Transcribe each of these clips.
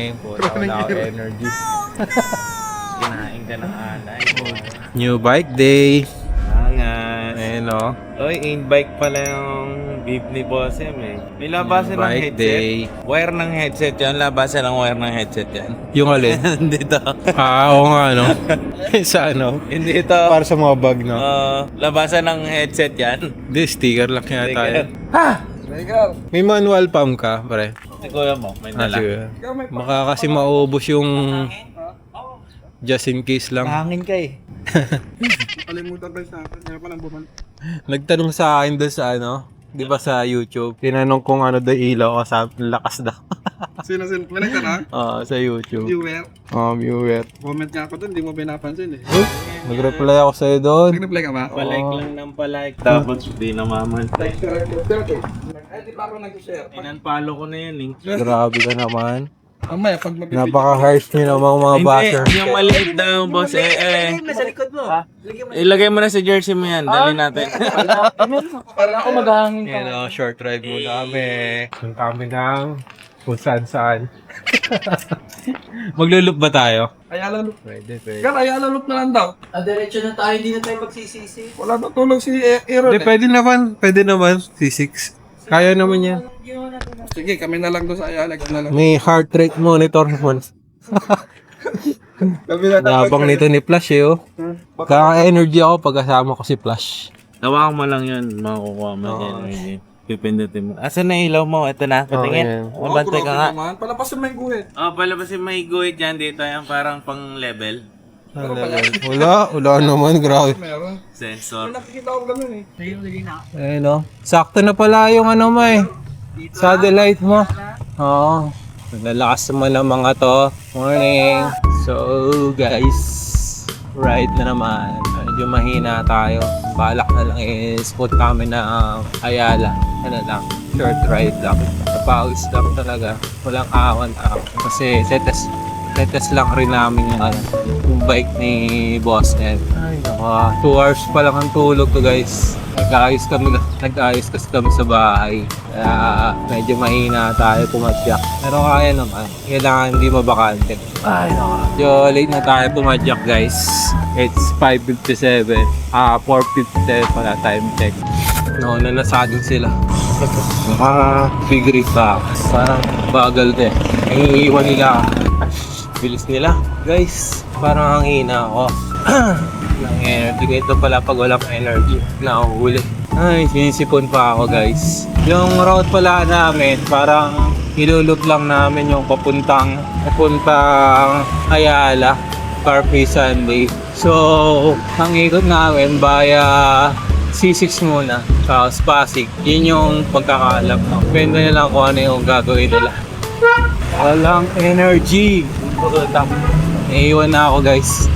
ngayon po. Wala ako energy. Kinain ka ng alay. New bike day. Angas. Ayun o. Oy, in-bike pala yung beef ni Boss M eh. May labasan ng Bike headset. day. Wire ng headset yan. Labasan ng wire ng headset yan. Yung alin? Dito. Oo nga, no? Sa ano? Hindi ito. Para sa mga bag, no? Labasan ng headset yan. Hindi, sticker lang yata Sticker. yan. Ha! May manual pump ka, pare? Si kuya mo, may dala. Sige. Baka kasi maubos yung just in case lang. Hangin ka eh. Kalimutan ko sa akin. Kaya pa nang bumalik. Nagtanong sa akin doon sa ano, di ba sa YouTube? Tinanong kung ano daw ilaw ko sa lakas daw. Sino? May nagtanong? Oo, sa YouTube. Viewer. Viewer. Comment nga ako dun, di mo pinapansin eh. Nag-reply ako sa'yo doon. Nag-reply ka ba? Palike lang ng palike. Tapos di namaman. Like, share, eh, di pa ako nag-share. Inan-follow ko na yan eh. Grabe ka naman. Mamaya, pag mabibigyan. Napaka-harsh niyo namang mga basher. Hindi, yung maliit daw, boss. Nasa likod mo. Ilagay mo na sa jersey mo yan. Dali natin. Para ako maghahangin ka. Yan o, short ride mo kami. Ang kami ng kung saan. Maglulup ba tayo? Ayala loop. Pwede. Gar, ayala loop na lang daw. Diretso na tayo, hindi na tayo magsisisi. Wala na tulog si Aaron Hindi, eh. pwede naman. C6. Kaya naman yan. Sige, kami na lang doon sa ayala. Kami na lang. May heart rate monitor naman. Kami na lang. Labang nito ni Flash eh oh. Kaka-energy ako pag kasama ko si Flash. Tawakan mo lang yun. Makukuha mo yan. Pipindutin mo. Asan na ilaw mo? Ito na. Patingin. Okay. Mabantay ka nga. Palapasin mo yung guhit. Palabasin may guhit yan dito. Yan parang pang level. Wala naman, grabe. Meron. Sensor. Nakikita ko ganun eh. Ayun oh. Sakto na pala yung ano mo eh. Satellite mo. Oo. Nalalakas naman ang mga to. Morning. So guys, ride na naman. Medyo mahina tayo. Balak na lang i-spot kami na Ayala. Ano lang, short ride lang. Napawis lang talaga. Walang awan. Kasi tetes lang rin namin yung bike ni Boss Ed. Ay, naka 2 hours pa lang ang tulog ko guys. Nag-ayos kasi kami sa bahay. Kaya medyo mahina tayo pumadyak. Pero kaya naman. Kailangan hindi mabakante. Ay, naka. Medyo late na tayo pumadyak guys. It's 5:57. 4:57 pala time check. Nauna na sa atin sila. Big rig pa. Parang bagal din. Ang iiwan nila. Bilis nila. Guys, parang ang hina ako. Walang energy. Ito pala pag walang energy. Nahuhuli. Ay, sinisipon pa ako guys. Yung route pala namin, parang ilulup lang namin yung papuntang Ayala, Carpe Sunday. So, ang ikot namin via C6 muna, tapos Pasig. Yun yung pagkakaalam. Depende na lang kung ano yung gagawin nila. Walang energy. Naiiwan na ako guys.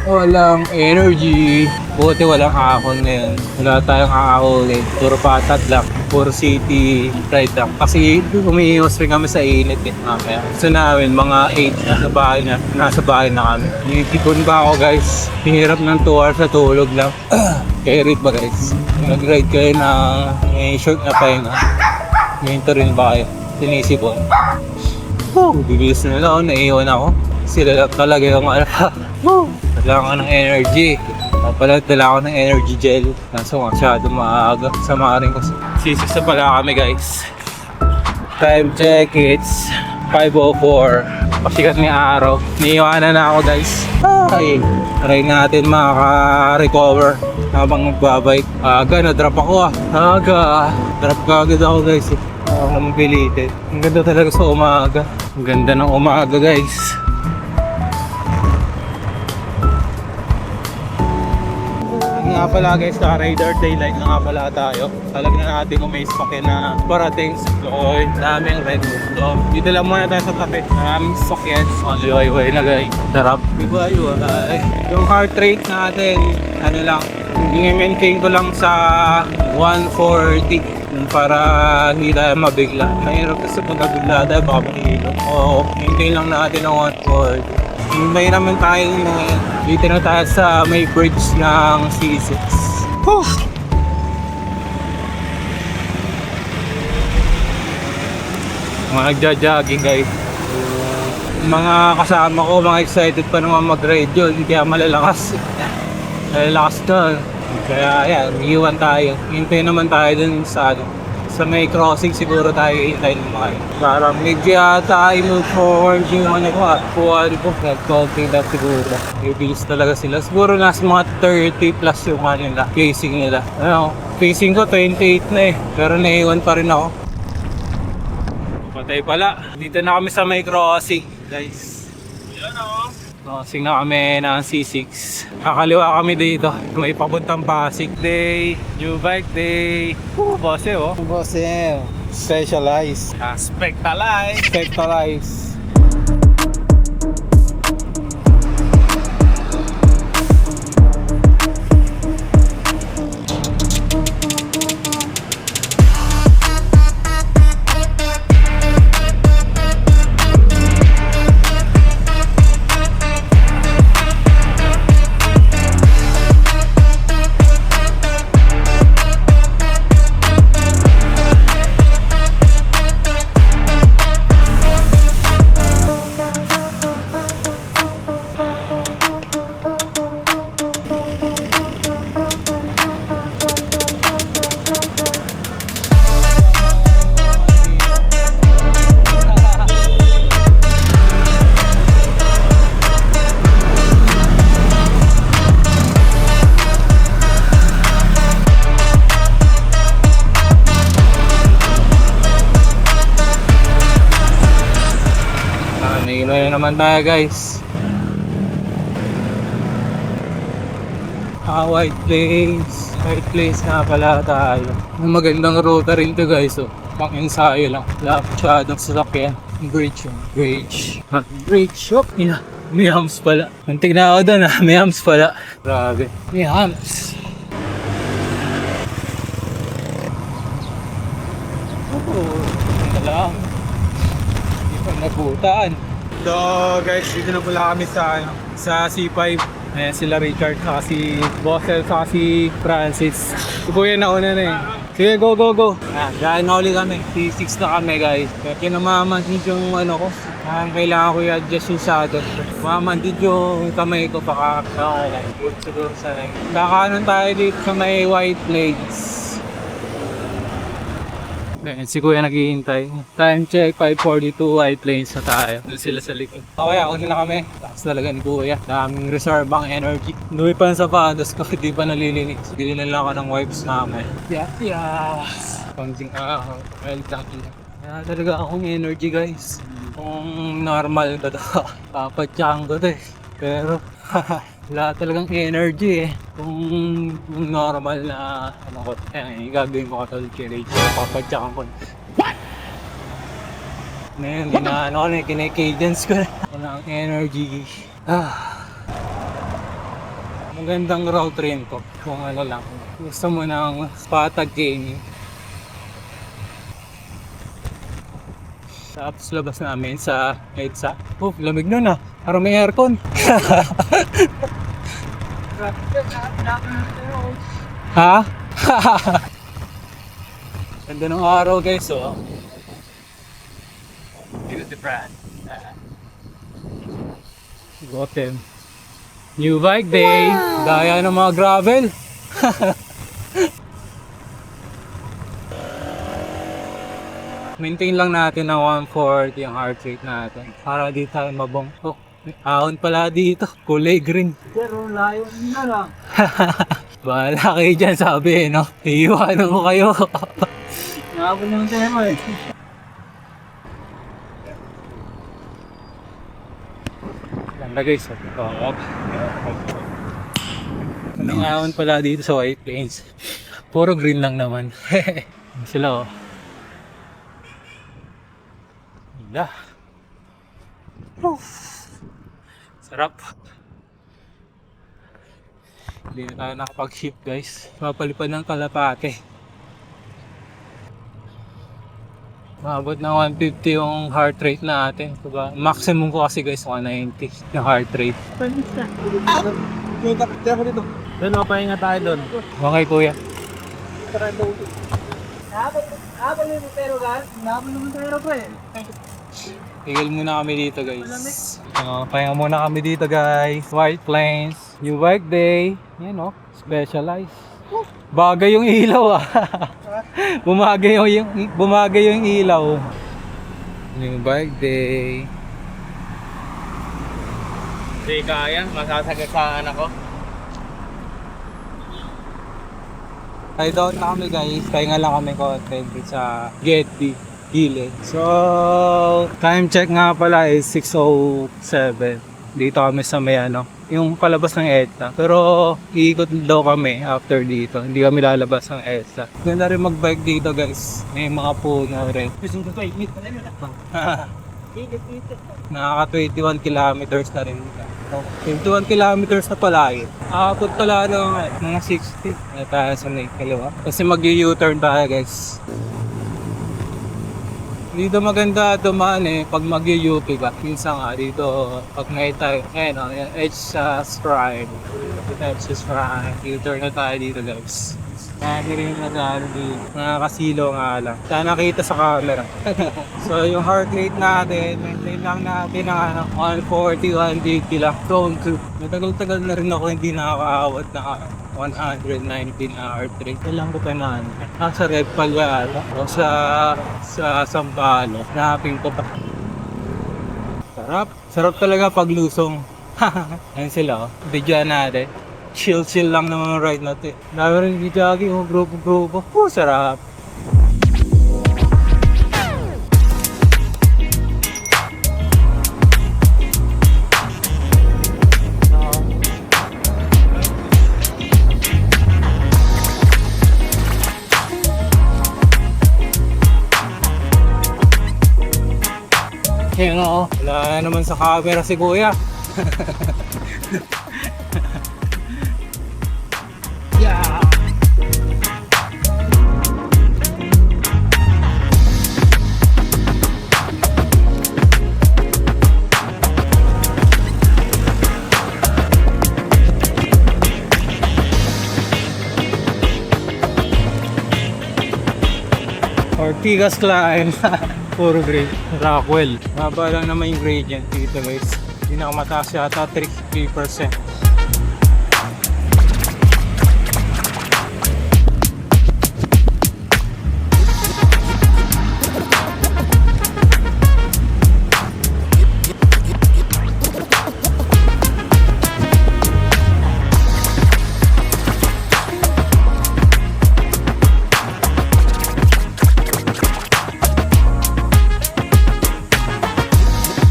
Walang energy. Buti walang ahon ngayon. Wala tayong ahon. Puro patat lang. Puro city ride lang. Kasi umiiwas rin kami sa init eh. Kaya gusto namin mga 8 nasa bahay na kami. Nitipon ba ako guys? Hirap ng 2 hours na tulog lang. Kaya ride ba guys? Nag-ride kayo na may short na pahinga. Minto rin ba kayo? Sinisipon. Bibilis nila ako, naiiwan ako. Sila lang talaga yung kailangan ng energy. Dala ako ng energy gel. Kaso masyado maaga. Sama rin ko. Sisis na pala kami guys. Time check, it's 5:04. Pasikat ni araw. Niiwanan na ako guys. Ay, try natin makaka-recover habang nagbabike. Aga, na-drop ako Drop ka agad ako guys. Ako pilitin. Ang ganda talaga sa umaga. Ang ganda ng umaga guys. Nga pala guys, ka-radar daylight na nga pala tayo. Talagyan na natin kung may sasakyan na parating sa Loy. Daming red. So, dito lang muna tayo sa tabi. Maraming sasakyan. Liwayway na guys. Sarap. Liwayway. Yung heart rate natin, ano lang, i-maintain ko lang sa 140 para hindi tayo mabigla. Mahirap kasi pag nabigla tayo baka mahirap. O, maintain lang natin ang 140. May naman tayong dito na tayo sa may bridge ng C6. Whew! Mga nagja-jogging guys. Mga kasama ko, mga excited pa naman mag-ride yun, kaya malalakas. Malalakas doon. Kaya yan, iiwan tayo. Hintay naman tayo dun sa may crossing siguro tayo hintayin mga yun. Parang medyo yata i-move forward yung ano ko at kuhaan ko. Nag-counting lang siguro. Ibilis talaga sila. Siguro nasa mga 30 plus yung ano nila, facing nila. Ano, facing ko 28 na eh. Pero naiwan pa rin ako. Patay pala. Dito na kami sa may crossing, guys. Yan o. Crossing na kami ng C6. Kakaliwa kami dito. May papuntang Pasig Day. New bike day. Bose oh. Bose, specialized. Spectalize. Spectalize. Naiiwan na naman tayo guys. White Plains. White Plains na pala tayo. Magandang ruta rin to guys. Oh. Pang ensayo lang. Wala masyadong sasakyan. Bridge yung bridge. Bridge. Oh, yeah. May hams pala. Muntik na ako doon ah. May hams pala. Grabe. May hams. Ito lang. Hindi pa nabutaan. So guys, dito na pala kami sa C5. Ayan sila Richard, saka si Bossel, saka si Francis. Si Kuya nauna na eh. Sige, go, go, go. Dahil na ulit kami. C6 na kami guys. Kaya kinamamantin yung ano ko. Kailangan ko i-adjust yung saddle. Mamantin yung kamay ko baka good siguro sa leg. Kakanon tayo dito sa may White Plains. Ayan, si Kuya naghihintay. Time check, 5:42, White Plains na tayo. Doon sila sa likod. Okay, ako na kami. Takas talaga ni Kuya. Daming reserve ang energy. Nuwi pa sa pados ko, hindi pa nalilinis. Bili na lang ako ng wipes namin. Yes! Konting well done. Kaya talaga akong energy guys. Kung normal to papatsyakan ko to eh. Pero, wala talagang energy eh. Kung normal na ano ko, gagawin ko katulad kay Rachel, papadyakan ko. What? Ngayon, ano ko na, kine-cadence ko na. Walang energy. Magandang route rin to. Kung ano lang, gusto mo ng patag gaming. Tapos labas namin sa EDSA. Oh, lamig nun ah. Parang may aircon. Ha? Ganda ng araw guys, oh. Beauty brand. Gotham. New bike day. Daya ng mga gravel. Maintain lang natin ng 140 yung heart rate natin. Para di tayo mabong. Oh, may ahon pala dito. Kulay green. Pero layo na lang. Bahala kayo dyan, sabi eh, no? Iiwanan ko kayo. Nakapon yung tema eh. Ganda guys. May ahon pala dito sa White Plains. Puro green lang naman. Sila oh. Ganda. Sarap. Hindi na tayo nakapag-ship guys. Mapalipad ng Kalapate. Maabot ng 150 yung heart rate natin. Diba? Maximum ko kasi guys 190 yung heart rate. Doon, pahinga tayo doon. Okay kuya. Nakapon yung pero gan? Nakapon yung pero ko eh. Tigil muna kami dito guys. Pahinga muna kami dito guys. White Plains. New Bike Day. Yan o. Specialized. Bagay yung ilaw ah. Bumagay yung ilaw. New Bike Day. Hindi kaya, masasagasaan ako. Ay down na kami guys. Pahinga lang kami konti sa Getty. Gilid. So, time check nga pala is 6:07. Dito kami sa may yung palabas ng EDSA. Pero, iikot daw kami after dito. Hindi kami lalabas ng EDSA. Ganda rin mag-bike dito guys. May mga puno rin. Nakaka 21 kilometers na rin. 21 kilometers na pala yun. Aabot pala mga 60. Na tayo sa kaliwa. Kasi mag-U-turn tayo guys. Dito maganda dumaan pag mag-UP ka. Minsan nga dito, pag ngayon tayo, HS Shrine. HS Shrine. U-turn na tayo dito guys. Rin na dito. Nakakasilo nga lang. Sana nakita sa camera. So yung heart rate natin, maintain lang natin ng 140, 150 lang. Zone 2. Matagal-tagal na rin ako hindi nakakaawat na 119 hour rate. Kailan ko pa na sa Red Pal o sa Sampalo. Hanapin ko pa. Sarap talaga pag lusong. Ayan sila Bigyan natin. Chill lang naman ang ride natin. Dami rin jogging grupo. Sarap. Wala naman sa camera si Kuya. Yeah. Ortigas Climb. Puro grade. Rockwell. Maba lang naman yung gradient dito guys. Hindi na mataas yata 3%.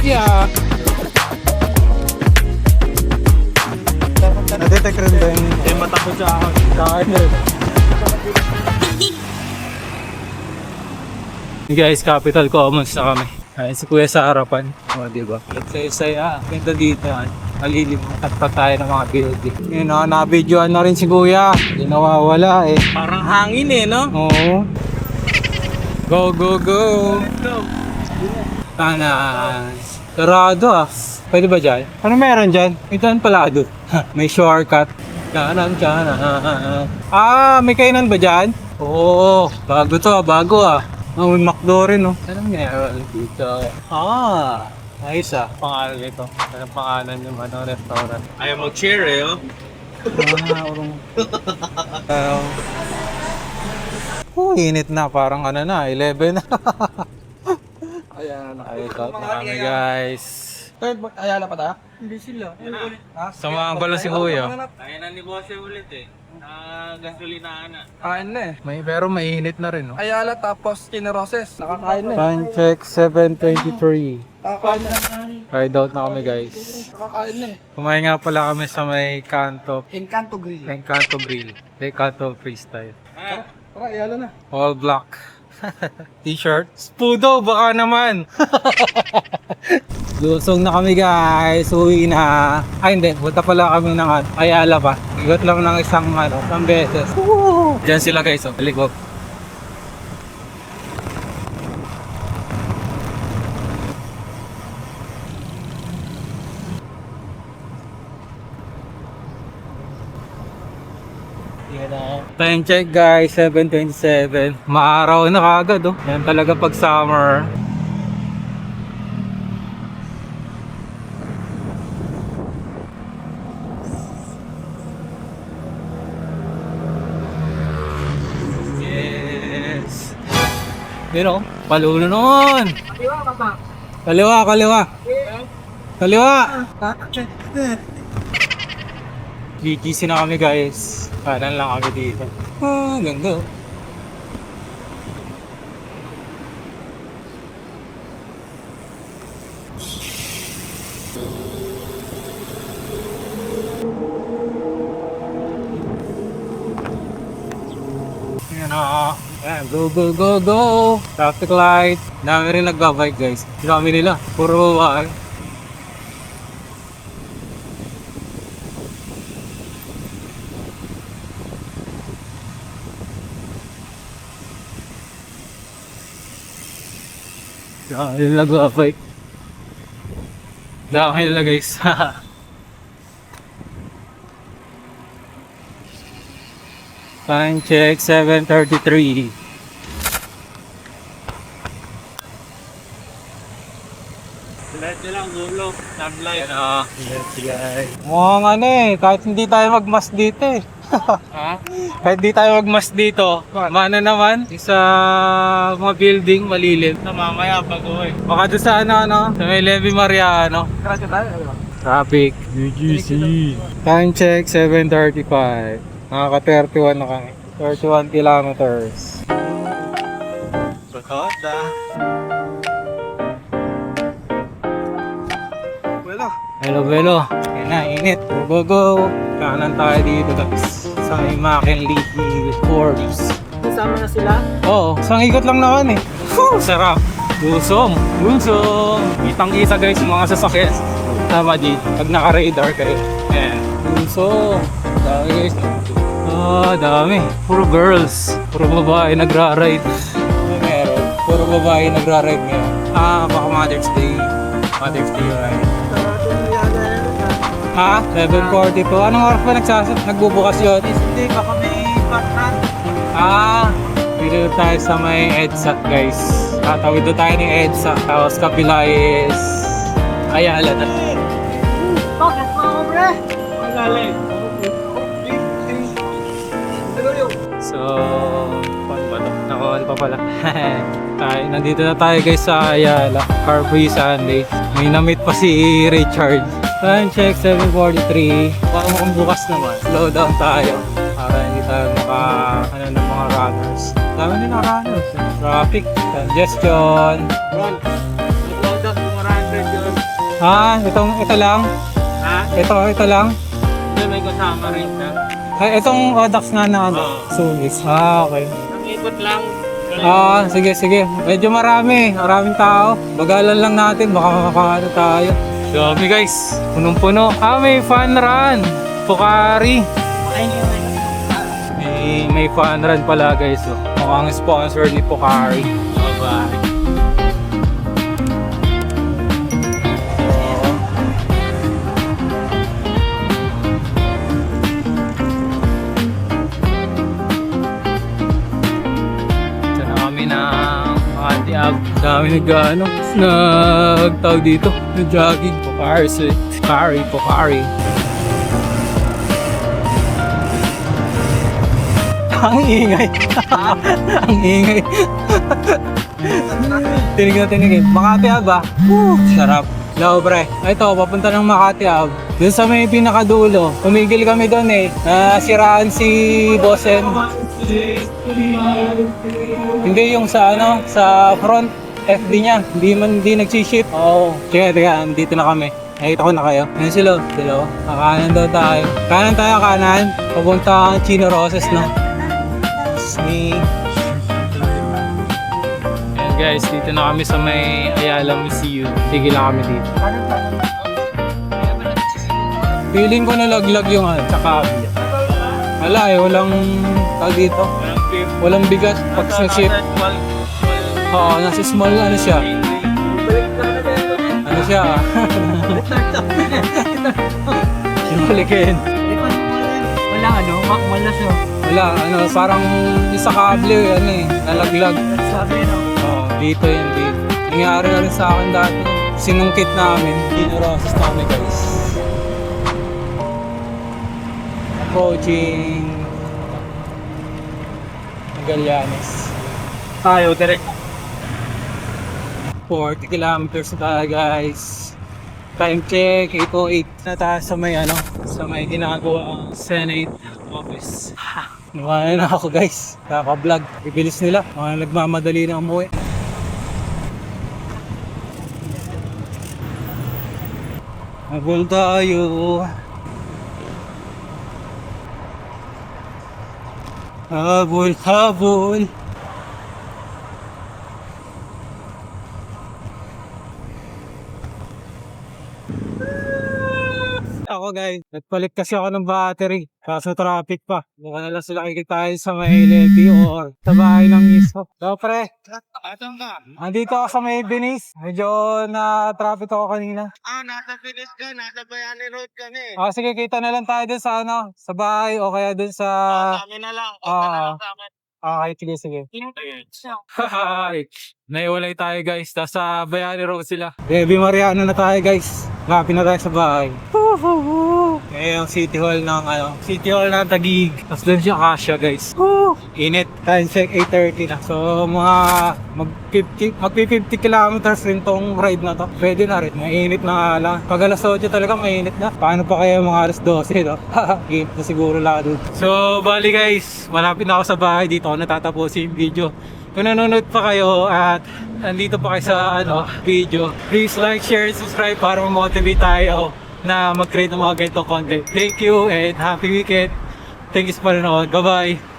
Yeah. Nadetect rin ba yung matakot sa akin? Kain rin. Guys, Capital Commons na kami. Ayun si Kuya sa harapan. O, diba? Saya. Ganda dito. Malilimutan pa tayo ng mga building. Yun o, na-videoan na rin si Kuya. Hindi nawawala Parang hangin no? Oo. Go! Tanan. Sarado Pwede ba dyan? Ano meron dyan? Itan pala doon. May shortcut. Kanan. May kainan ba dyan? Oo. Bago may McDo rin Anong meron dito? Ayos pangalan nito. Anong pangalan yung restaurant? Ayaw mag-cheer Init na. Parang 11 na. Ayan. Ayos na kami guys. Ayala pa tayo? Hindi sila. Samahan pala si Kuya. Kaya na ni Boss ulit gasolinaan na. Kain na Pero mainit na rin Ayala tapos Kineroses. Nakakain na Time check 7:23. Nakakain na. Ride out na kami guys. Nakakain na Kumain nga pala kami sa may Canto Encanto Grill. Grill. Canto Freestyle. Tara, ayala na. All black. T-shirt. Spudo, baka naman. Lusong na kami guys. Uwi na. Hindi. Punta pala kami ng Ayala pa. Igot lang ng isang beses. Woo! Diyan sila guys. Balik. Time check guys, 7:27. Maaraw na kagad Yan talaga pag summer. Pero, paluno nun. Kaliwa ka pa. Kaliwa, kaliwa. Kaliwa. GGC na kami guys. Kanan lang kami dito. Ah, ganda. Ayan na. Ayan, go, go, go, go. Traffic light. Dami rin nagbabike guys. Dami nila. Puro babae. Dami nila nagbabike. Dami nila guys. Time check, 7:33. Diretso lang, dulo. Taglay. Mukhang ano eh, kahit hindi tayo magmas dito eh. Ha? Kahit hindi tayo magmas dito, mana naman, sa mga building malilim. Mamaya pag-uwi. Baka doon sa ano, sa may Levi Mariano. Diretso tayo. Traffic. UGC. Time check, 7:35. Nakaka-31 na kami. 31 kilometers. Bakoda. Wala. Hello, hello. Yan na, init. Go, go, go. Kanan tayo dito guys. Sa may McKinley Forest. Kasama na sila. Oo, isang ikot lang naman eh. Whew, sarap. Lusong. Lusong. Kitang-kita guys yung mga sasakyan. Tama dito. Pag naka-radar kayo. Ayan. Lusong. Dami guys. Ah, dami. Puro girls. Puro babae nagra-ride. Ano meron? Puro babae nagra-ride ngayon. Ah, baka Mother's Day. Mother's Day ride. Ha? 7:42. Anong oras pa nagbubukas yun? Hindi, baka may partner. Ah, dito tayo sa may EDSA guys. Tatawid doon tayo ng EDSA. Tapos kapila is Ayala na. Bakit mga bre? Magaling. So, paano ba ito? Nakuhan pa pala. Nandito na tayo guys sa Ayala. Car Free Sunday. May na-meet pa si Richard. Time check, 7:43. Baka mukhang bukas naman. Slow down tayo. Para hindi tayo ng mga runners. Dami nila runners. Traffic, congestion. Ron, mag-load up yung 100 yun. Ito lang? Ha? Ito lang? Hindi, may kasama rin na. Ay, itong Odax nga na ano? Oo. Sumis. Okay. Ang ikot lang. Sige, sige. Medyo maraming tao. Bagalan lang natin, baka makakaano tayo. Dami guys, punong-puno. May fun run. Pocari. May fun run pala guys. Oh. Mukhang sponsor ni Pocari. Bye-bye. Ito na kami ng Makati Ave. Dami nagtawag dito. Nag-jogging. Pocari. Ang ingay. Ang ingay. Tinignan. Makati Ave ah. Sarap. Hello, pre. Ito, papunta ng Makati Ave. Doon sa may pinakadulo. Tumigil kami doon eh. Nasiraan si Bossen. Hindi yung sa sa front FD niya. Hindi nag-ship. Oo. Teka, dito na kami. Nakita ko na kayo. Ayan sila. Kakanan daw tayo. Kanan. Papunta ang Chino Roses, no? Ayan guys, dito na kami sa may Ayala Museum. Tigil lang kami dito. Feeling ko nalaglag yung tsaka wala eh, walang tag dito. Walang bigat pag sa ship. Oo, nasa small siya. Ano siya? Sinulikin. Makmal na siya. Wala, parang isa kable, nalaglag. Sabi no. Oo, dito. Nangyari na rin sa akin dati. Sinungkit namin. Dinuroses na kami guys. Approaching Magallanes. Tayo, direct. 40 kilometers na tayo guys. Time check, 8:08 na tayo sa may sa may ginagawa ang Senate office. Nawalan na ako guys, kaka-vlog. Ibilis nila, mga nagmamadali na umuwi. Habol tayo. Habol, habol. Ako guys, nagpalit kasi ako ng battery. Kaso traffic pa. Mukha na lang sila kikitahin sa may levy or sa bahay ng iso. So pre, Atang ka? andito ako sa may Venice. Medyo na-traffic ako kanina. Nasa Pilis ka. Nasa Bayani Road kami. Sige, kita na lang tayo dun sa sa bahay o kaya dun sa... Kami na lang. sa akin. Okay, sige. Hi! Naiwalay tayo guys. Nasa Bayani Road sila. Debbie Mariano na tayo guys. Lapit na tayo sa bahay. Ngayon yung City Hall ng City Hall ng Taguig. Tapos doon siya Acacia guys. Init. Time check 8:30 na. So mga mag-50 kilometers rin tong ride na to. Pwede na rin. Mainit na nga lang. Pag alas 8 talaga mainit na. Paano pa kaya mga alas 12 no? Init na siguro lang doon. So bali guys, malapit na ako sa bahay. Dito ako natatapusin yung video. Kung nanonood pa kayo at nandito pa kayo sa video, please like, share, subscribe para ma-motivate tayo na mag-create ng mga ganitong content. Thank you and happy weekend. Thank you sa panonood. Bye-bye!